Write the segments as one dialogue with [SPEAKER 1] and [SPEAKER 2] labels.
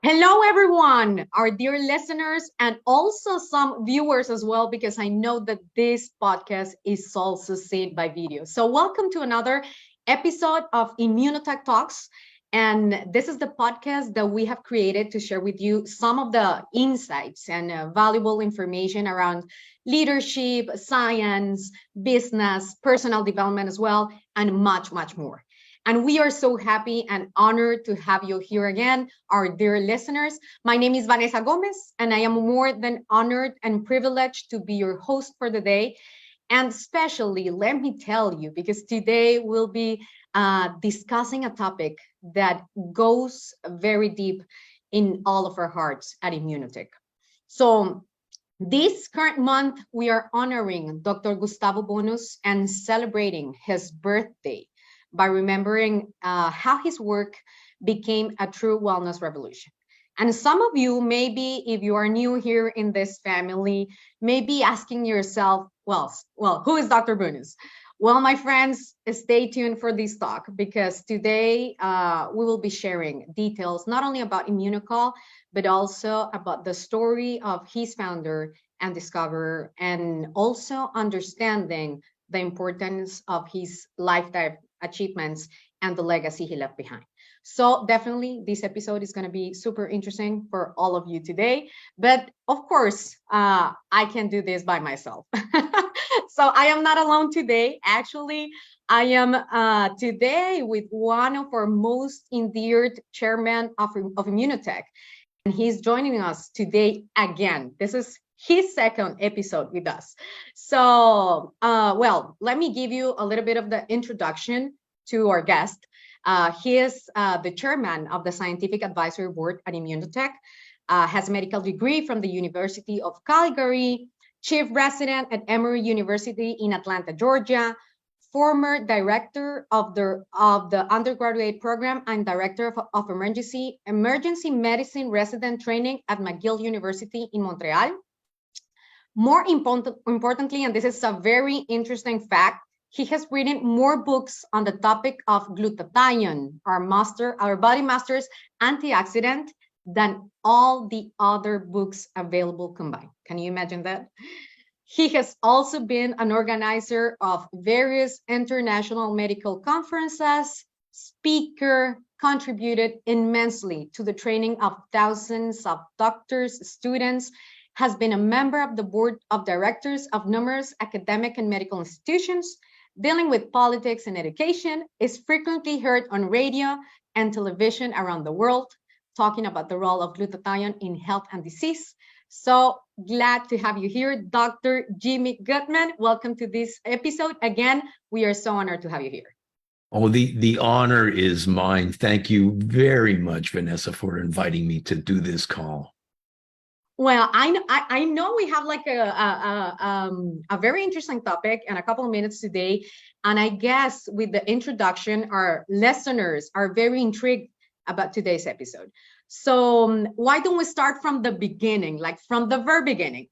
[SPEAKER 1] Hello, everyone, our dear listeners, and also some viewers as well, because I know that this podcast is also seen by video. So, welcome to another episode of Immunotech Talks. And this is the podcast that we have created to share with you some of the insights and valuable information around leadership, science, business, personal development as well, and much, much more. And we are so happy and honored to have you here again, our dear listeners. My name is Vanessa Gomez, and I am more than honored and privileged to be your host for the day. And especially, let me tell you, because today we'll be discussing a topic that goes very deep in all of our hearts at Immunotech. So, this current month, we are honoring Dr. Gustavo Bounous and celebrating his birthday by remembering how his work became a true wellness revolution. And some of you, maybe if you are new here in this family, may be asking yourself, well, who is Dr. Bounous? Well, my friends, stay tuned for this talk because today we will be sharing details not only about Immunocal, but also about the story of his founder and discoverer, and also understanding the importance of his lifetime achievements and the legacy he left behind. So definitely this episode is going to be super interesting for all of you today. But of course, I can do this by myself. So I am not alone today. Actually, I am today with one of our most endeared chairmen of Immunotech. And he's joining us today again. This is his second episode with us. So, let me give you a little bit of the introduction to our guest. He is the chairman of the Scientific Advisory Board at Immunotech, has a medical degree from the University of Calgary, chief resident at Emory University in Atlanta, Georgia, former director of the undergraduate program and director of emergency medicine resident training at McGill University in Montreal. More importantly, and this is a very interesting fact, he has written more books on the topic of glutathione, our body master's antioxidant, than all the other books available combined. Can you imagine that? He has also been an organizer of various international medical conferences, speaker, contributed immensely to the training of thousands of doctors, students, has been a member of the board of directors of numerous academic and medical institutions, dealing with politics and education, is frequently heard on radio and television around the world, talking about the role of glutathione in health and disease. So glad to have you here, Dr. Jimmy Gutman. Welcome to this episode. Again, we are so honored to have you here.
[SPEAKER 2] Oh, the honor is mine. Thank you very much, Vanessa, for inviting me to do this call.
[SPEAKER 1] Well, I know we have like a very interesting topic and a couple of minutes today. And I guess with the introduction, our listeners are very intrigued about today's episode. So why don't we start from the beginning, like from the very beginning?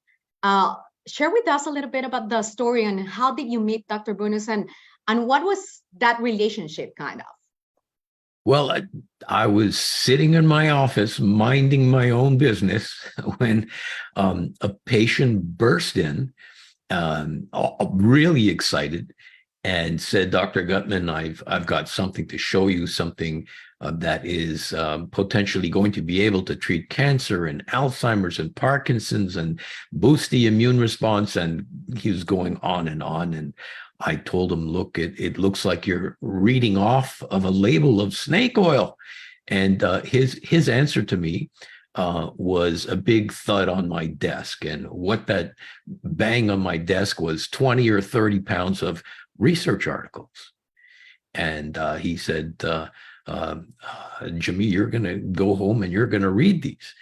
[SPEAKER 1] Share with us a little bit about the story and how did you meet Dr. Bounous and what was that relationship kind of?
[SPEAKER 2] Well, I was sitting in my office minding my own business when a patient burst in, really excited, and said, "Dr. Gutman, I've got something to show you, something that is potentially going to be able to treat cancer and Alzheimer's and Parkinson's and boost the immune response." And he was going on. And I told him, "Look, it looks like you're reading off of a label of snake oil." And his answer to me was a big thud on my desk. And what that bang on my desk was 20 or 30 pounds of research articles. And he said, "Jimmy, you're going to go home and you're going to read these."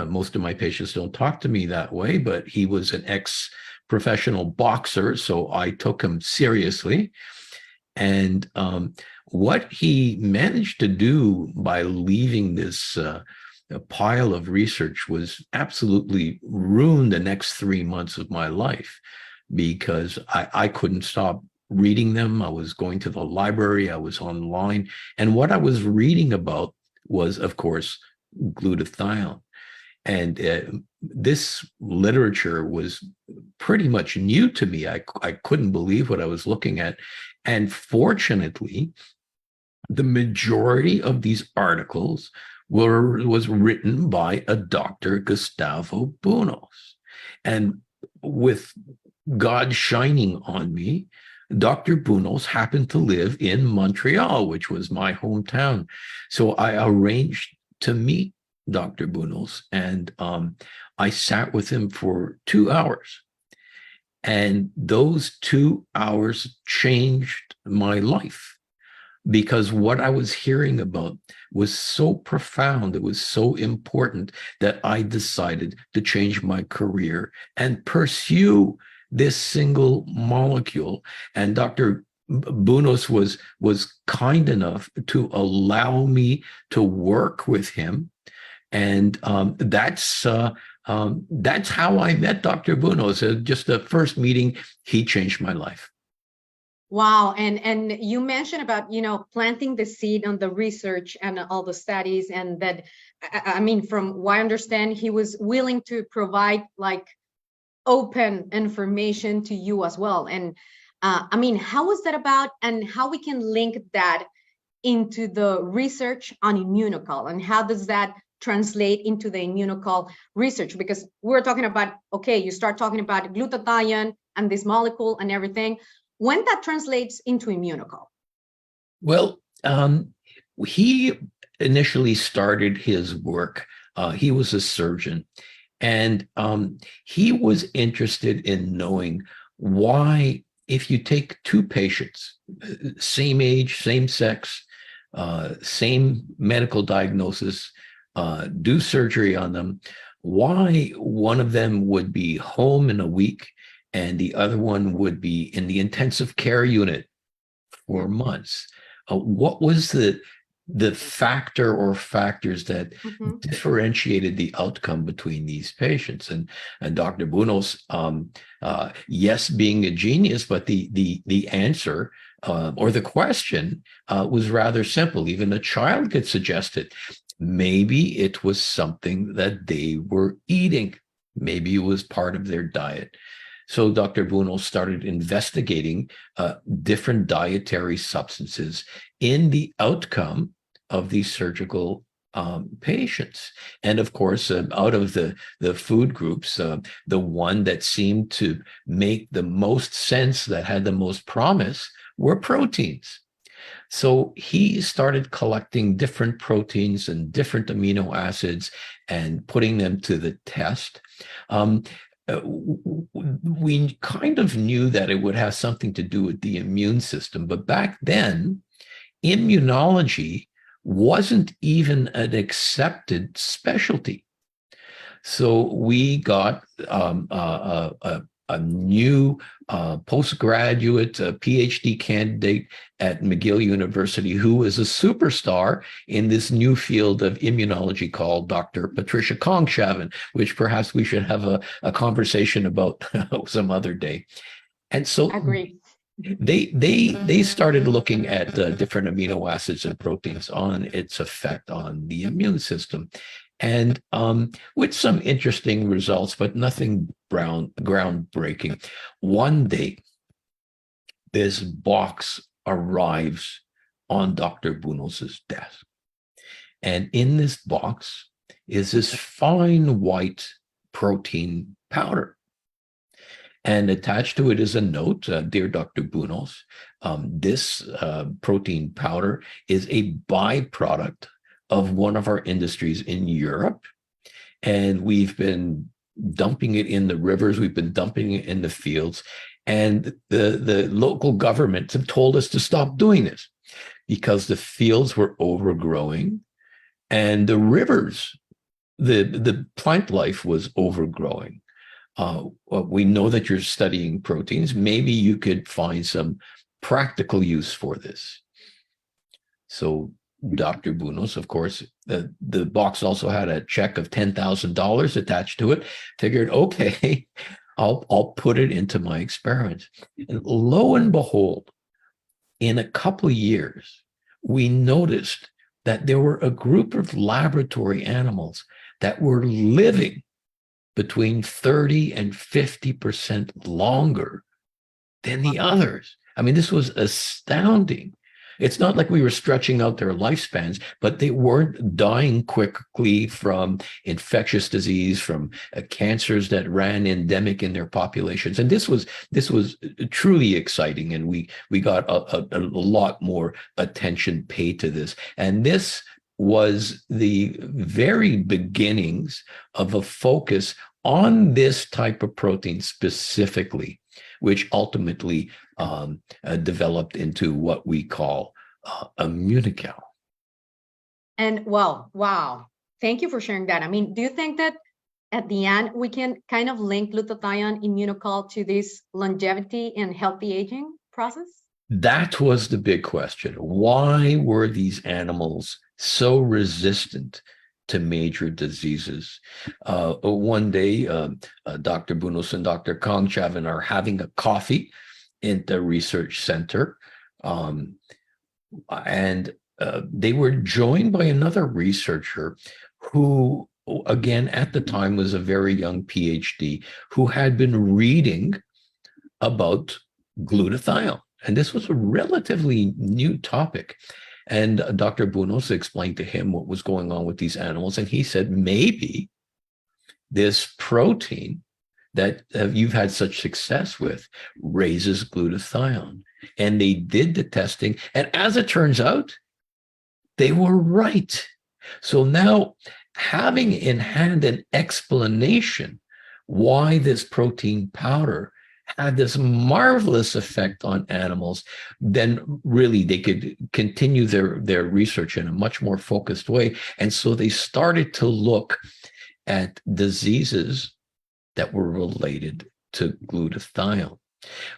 [SPEAKER 2] Most of my patients don't talk to me that way, but he was an ex-professional boxer, so I took him seriously. And what he managed to do by leaving this pile of research was absolutely ruin the next 3 months of my life, because I couldn't stop reading them. I was going to the library, I was online, and what I was reading about was, of course, glutathione. And this literature was pretty much new to me. I couldn't believe what I was looking at. And fortunately, the majority of these articles was written by a Dr. Gustavo Bounous. And with God shining on me, Dr. Bunos happened to live in Montreal, which was my hometown. So I arranged to meet Dr. Bunos, and I sat with him for 2 hours. And those 2 hours changed my life, because what I was hearing about was so profound, it was so important, that I decided to change my career and pursue this single molecule. And Dr. Bunos was kind enough to allow me to work with him. And that's how I met Dr. Bunos. Just the first meeting, he changed my life.
[SPEAKER 1] Wow. And you mentioned about, planting the seed on the research and all the studies, and that, I mean, from what I understand, he was willing to provide like open information to you as well. And I mean, how was that about, and how we can link that into the research on Immunocal, and how does that translate into the Immunocal research? Because we're talking about, okay, you start talking about glutathione and this molecule and everything, when that translates into Immunocal.
[SPEAKER 2] Well, he initially started his work. He was a surgeon, and he was interested in knowing why, if you take two patients, same age, same sex, same medical diagnosis, do surgery on them, why one of them would be home in a week and the other one would be in the intensive care unit for months. What was the factor or factors that differentiated the outcome between these patients? And Dr. Bunos, yes, being a genius, but the answer or the question was rather simple. Even a child could suggest it. Maybe it was something that they were eating. Maybe it was part of their diet. So Dr. Bunos started investigating different dietary substances in the outcome of these surgical patients. And of course, out of the food groups, the one that seemed to make the most sense, that had the most promise, were proteins. So he started collecting different proteins and different amino acids and putting them to the test. We kind of knew that it would have something to do with the immune system, but back then, immunology wasn't even an accepted specialty. So we got a new postgraduate PhD candidate at McGill University who was a superstar in this new field of immunology called Dr. Patricia Kongshaven, which perhaps we should have a conversation about some other day. And so they started looking at different amino acids and proteins on its effect on the immune system. And with some interesting results, but nothing groundbreaking. One day, this box arrives on Dr. Bunos's desk. And in this box is this fine white protein powder. And attached to it is a note, dear Dr. Bunos, this protein powder is a byproduct of one of our industries in Europe. And we've been dumping it in the rivers, we've been dumping it in the fields. And the local governments have told us to stop doing this because the fields were overgrowing and the rivers, the plant life was overgrowing. We know that you're studying proteins. Maybe you could find some practical use for this. So Dr. Bunos, of course, the box also had a check of $10,000 attached to it. Figured, okay, I'll put it into my experiments. And lo and behold, in a couple of years, we noticed that there were a group of laboratory animals that were living between 30 and 50% longer than the others. I mean, this was astounding. It's not like we were stretching out their lifespans, but they weren't dying quickly from infectious disease, from cancers that ran endemic in their populations. And this was truly exciting, and we got a lot more attention paid to this. And this was the very beginnings of a focus on this type of protein specifically, which ultimately developed into what we call Immunocal.
[SPEAKER 1] And well, wow. Thank you for sharing that. I mean, do you think that at the end we can kind of link glutathione Immunocal to this longevity and healthy aging process?
[SPEAKER 2] That was the big question. Why were these animals so resistant to major diseases? One day, Dr. Bunos and Dr. Kongshaven are having a coffee in the research center. And they were joined by another researcher who, again, at the time was a very young PhD, who had been reading about glutathione. And this was a relatively new topic. And Dr. Bunos explained to him what was going on with these animals. And he said, maybe this protein that you've had such success with raises glutathione. And they did the testing. And as it turns out, they were right. So now, having in hand an explanation why this protein powder had this marvelous effect on animals, then really they could continue their research in a much more focused way. And so they started to look at diseases that were related to glutathione.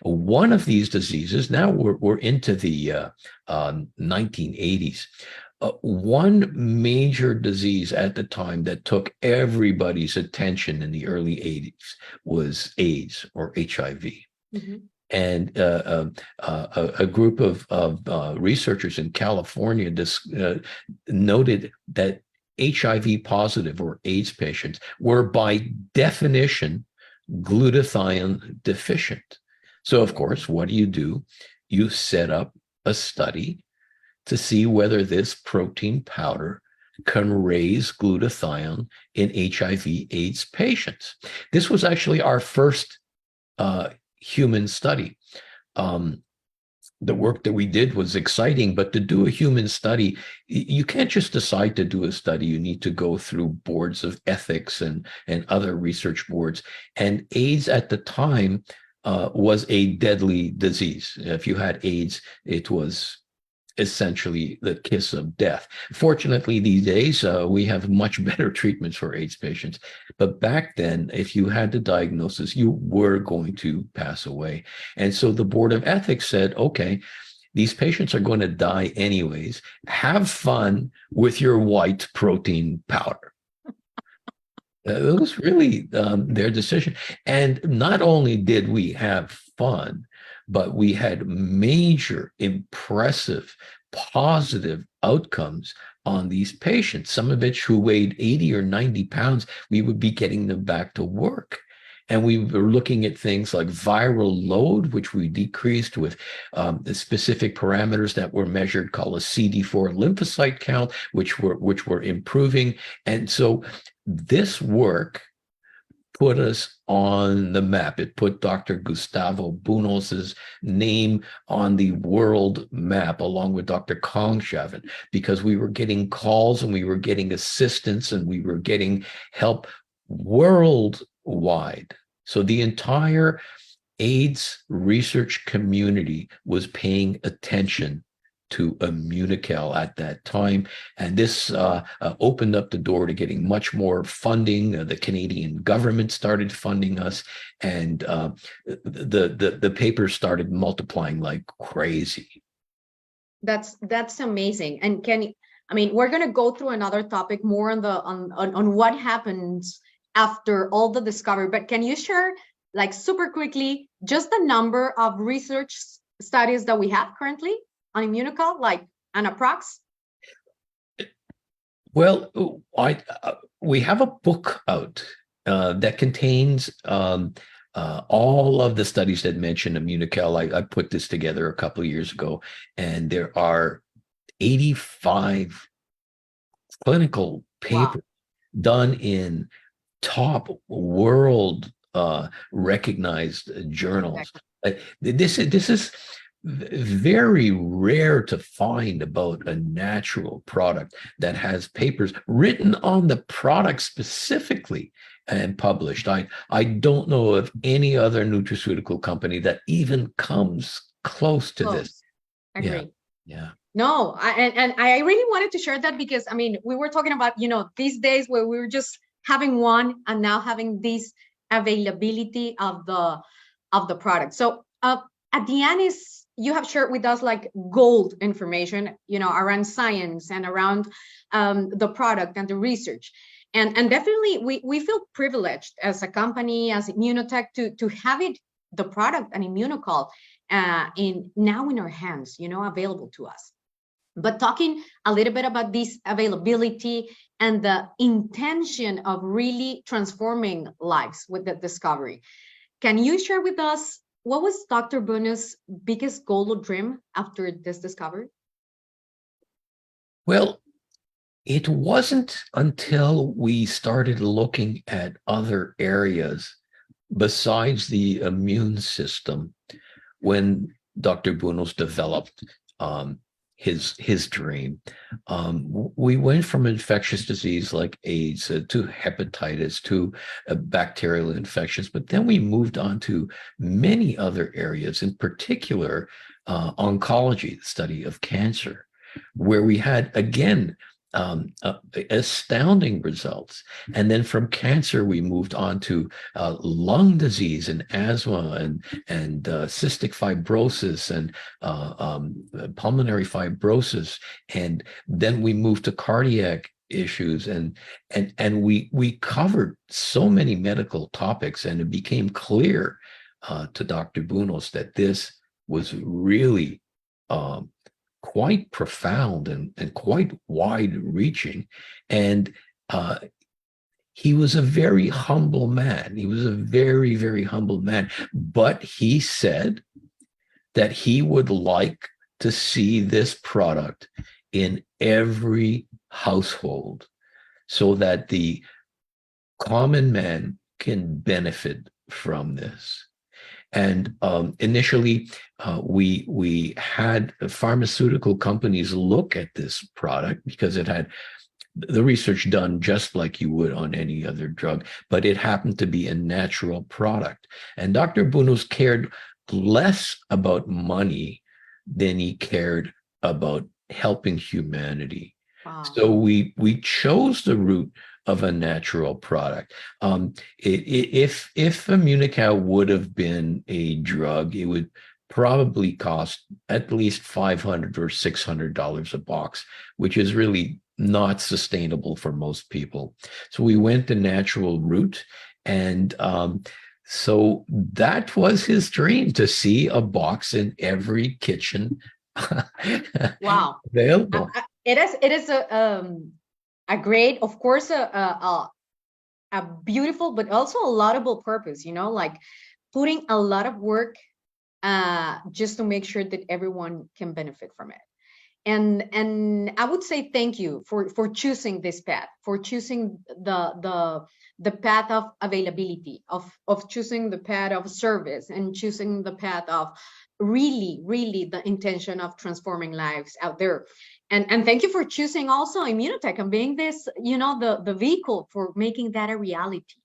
[SPEAKER 2] One of these diseases, now we're into the 1980s. One major disease at the time that took everybody's attention in the early 80s was AIDS, or HIV. Mm-hmm. And a group of researchers in California noted that HIV positive or AIDS patients were by definition glutathione deficient. So, of course, what do? You set up a study to see whether this protein powder can raise glutathione in HIV/AIDS patients. This was actually our first human study. The work that we did was exciting, but to do a human study, you can't just decide to do a study. You need to go through boards of ethics and other research boards. And AIDS at the time was a deadly disease. If you had AIDS, it was essentially the kiss of death. Fortunately, these days, we have much better treatments for AIDS patients. But back then, if you had the diagnosis, you were going to pass away. And so the Board of Ethics said, okay, these patients are going to die anyways. Have fun with your white protein powder. It was really their decision. And not only did we have fun, but we had major, impressive, positive outcomes on these patients, some of which who weighed 80 or 90 pounds, we would be getting them back to work. And we were looking at things like viral load, which we decreased with the specific parameters that were measured, called a CD4 lymphocyte count, which were improving. And so this work put us on the map. It put Dr. Gustavo Bounous' name on the world map, along with Dr. Kongshaven, because we were getting calls and we were getting assistance and we were getting help worldwide. So the entire AIDS research community was paying attention to Immunocal at that time. And this opened up the door to getting much more funding. The Canadian government started funding us, and the papers started multiplying like crazy.
[SPEAKER 1] That's amazing. And we're going to go through another topic more on what happens after all the discovery, but can you share, like, super quickly, just the number of research studies that we have currently on Immunocal, like an approx?
[SPEAKER 2] Well, we have a book out that contains all of the studies that mention Immunocal. I put this together a couple of years ago, and there are 85 clinical
[SPEAKER 1] Wow.
[SPEAKER 2] papers done in top world recognized journals.
[SPEAKER 1] Exactly.
[SPEAKER 2] This is very rare to find about a natural product that has papers written on the product specifically and published. I don't know of any other nutraceutical company that even comes close to this.
[SPEAKER 1] Close.
[SPEAKER 2] Yeah,
[SPEAKER 1] Agree.
[SPEAKER 2] yeah.
[SPEAKER 1] No, and I really wanted to share that because I mean we were talking about these days where we were just having one and now having this availability of the product. So at the end is you have shared with us like gold information, around science and around the product and the research. And definitely we feel privileged as a company, as Immunotech, to have it, the product and Immunocal, in our hands, available to us. But talking a little bit about this availability and the intention of really transforming lives with the discovery, can you share with us what was Dr. Bounous' biggest goal or dream after this discovery?
[SPEAKER 2] Well, it wasn't until we started looking at other areas besides the immune system when Dr. Bunos developed his dream. We went from infectious disease like AIDS to hepatitis to bacterial infections, but then we moved on to many other areas, in particular oncology, the study of cancer, where we had again astounding results. And then from cancer, we moved on to lung disease and asthma and cystic fibrosis and pulmonary fibrosis. And then we moved to cardiac issues and we covered so many medical topics, and it became clear to Dr. Bunos that this was really quite profound and quite wide reaching. And he was a very humble man. He was a very, very humble man. But he said that he would like to see this product in every household so that the common man can benefit from this. And initially, we had pharmaceutical companies look at this product because it had the research done just like you would on any other drug, but it happened to be a natural product. And Dr. Bunos cared less about money than he cared about helping humanity.
[SPEAKER 1] Wow.
[SPEAKER 2] So we chose the route of a natural product. If Immunocal would have been a drug, it would probably cost at least $500 or $600 a box, which is really not sustainable for most people. So we went the natural route, and so that was his dream, to see a box in every kitchen
[SPEAKER 1] Wow.
[SPEAKER 2] available.
[SPEAKER 1] It is a great, of course, a beautiful, but also a laudable purpose, like putting a lot of work just to make sure that everyone can benefit from it. And I would say thank you for choosing this path, for choosing the path of availability, of choosing the path of service, and choosing the path of really the intention of transforming lives out there. And thank you for choosing also Immunotech and being this, the vehicle for making that a reality.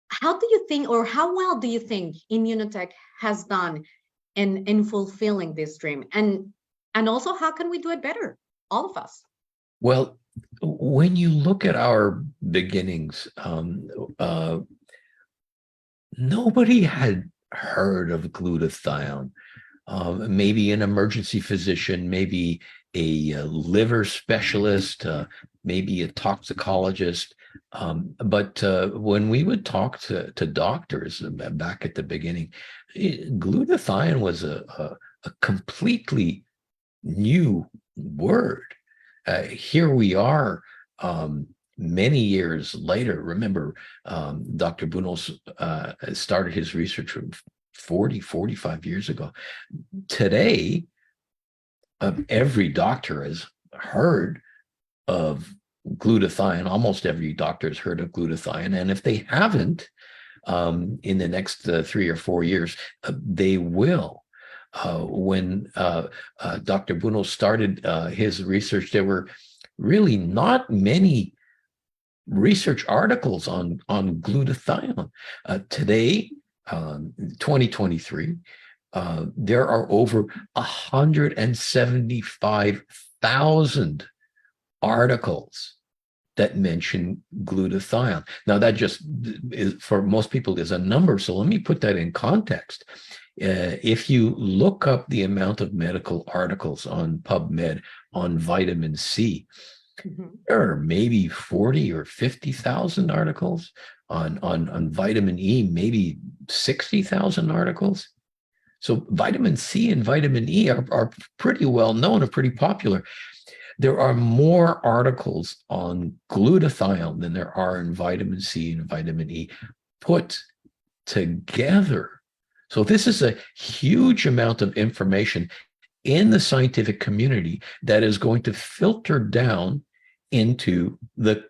[SPEAKER 1] How do you think, or how well do you think Immunotech has done in fulfilling this dream? And also, how can we do it better, all of us?
[SPEAKER 2] Well, when you look at our beginnings, nobody had heard of glutathione. Maybe an emergency physician, maybe a liver specialist, maybe a toxicologist. But when we would talk to doctors back at the beginning, glutathione was a completely new word. Here we are many years later, remember, Dr. Bunos started his research 45 years ago. Today, every doctor has heard of glutathione. Almost every doctor has heard of glutathione. And if they haven't, in the next 3 or 4 years, they will. When Dr. Bunos started his research, there were really not many research articles on glutathione. Today, 2023, there are over 175,000 articles that mention glutathione. Now, that just is, for most people, is a number. So let me put that in context. If you look up the amount of medical articles on PubMed on vitamin C, there are maybe 40 or 50,000 articles on vitamin E, maybe 60,000 articles. So vitamin C and vitamin E are pretty well known, are pretty popular. There are more articles on glutathione than there are in vitamin C and vitamin E put together. So this is a huge amount of information in the scientific community that is going to filter down into the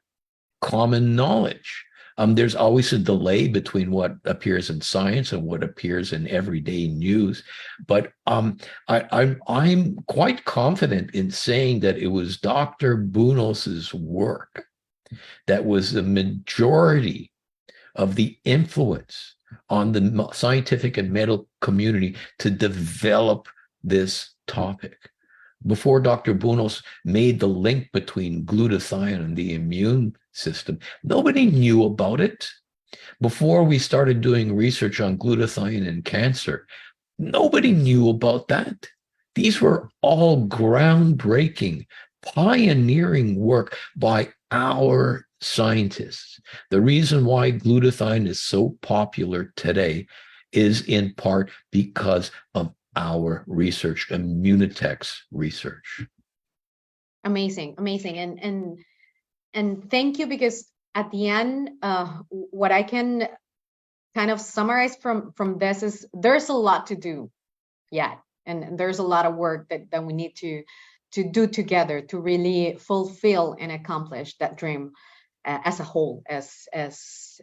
[SPEAKER 2] common knowledge. There's always a delay between what appears in science and what appears in everyday news, but I'm quite confident in saying that it was Dr. Bunos's work that was the majority of the influence on the scientific and medical community to develop this topic. Before Dr. Bunos made the link between glutathione and the immune system, nobody knew about it. Before we started doing research on glutathione and cancer, nobody knew about that. These were all groundbreaking, pioneering work by our scientists. The reason why glutathione is so popular today is in part because of our research, Immunotech's research.
[SPEAKER 1] Amazing, amazing, and thank you, because at the end, what I can kind of summarize from this is there's a lot to do yet, and there's a lot of work that we need to do together to really fulfill and accomplish that dream as a whole, as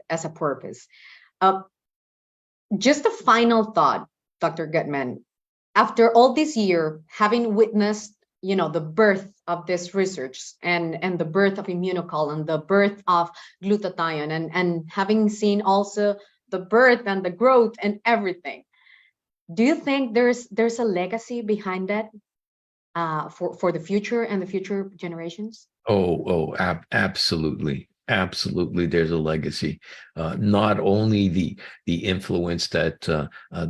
[SPEAKER 1] a purpose. Just a final thought, Dr. Gutman. After all this year, having witnessed, the birth of this research and the birth of Immunocal and the birth of glutathione, and having seen also the birth and the growth and everything, do you think there's a legacy behind that for the future and the future generations?
[SPEAKER 2] Absolutely. Absolutely, there's a legacy. Not only the influence that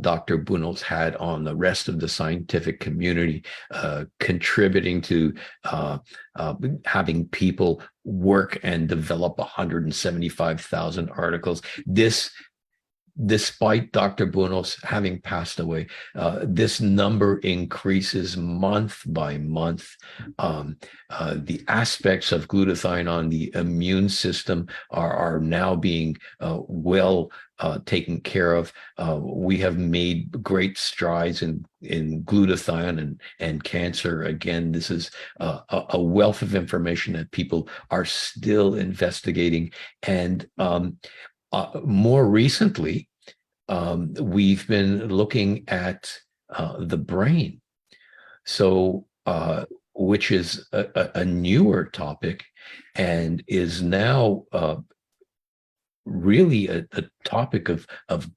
[SPEAKER 2] Dr. Bunos had on the rest of the scientific community, contributing to having people work and develop 175,000 articles. Despite Dr. Bunos having passed away, this number increases month by month. The aspects of glutathione on the immune system are now being well taken care of. We have made great strides in glutathione and cancer. Again, this is a wealth of information that people are still investigating. And more recently, we've been looking at the brain, so which is a newer topic and is now really a topic of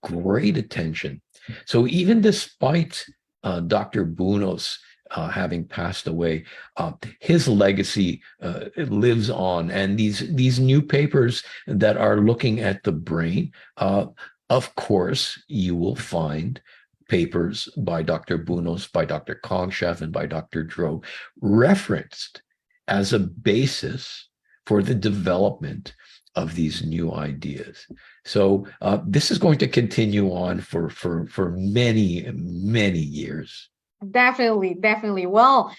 [SPEAKER 2] great attention. So even despite Dr. Bunos having passed away, his legacy lives on, and these new papers that are looking at the brain, of course, you will find papers by Dr. Bunos, by Dr. Kongshev, and by Dr. Dro referenced as a basis for the development of these new ideas. So this is going to continue on for many, many years.
[SPEAKER 1] Definitely. Well,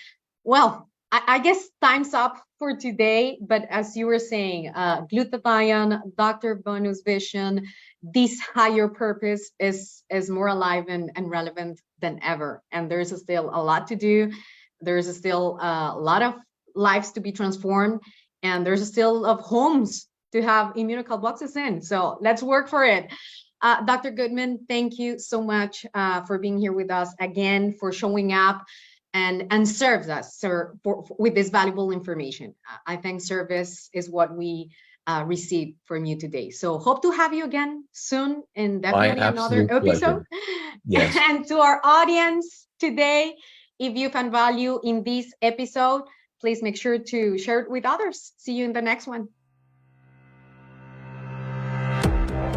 [SPEAKER 1] I guess time's up for today, but as you were saying, glutathione, Dr. Bounous vision, this higher purpose is more alive and relevant than ever. And there's still a lot to do. There's still a lot of lives to be transformed, and there's still of homes to have Immunocal boxes in. So let's work for it. Dr. Gutman, thank you so much for being here with us again, for showing up and serves us with this valuable information. I think service is what we receive from you today. So hope to have you again soon in
[SPEAKER 2] My
[SPEAKER 1] definitely another
[SPEAKER 2] absolute
[SPEAKER 1] episode.
[SPEAKER 2] pleasure. Yes.
[SPEAKER 1] And to our audience today, if you found value in this episode, please make sure to share it with others. See you in the next one.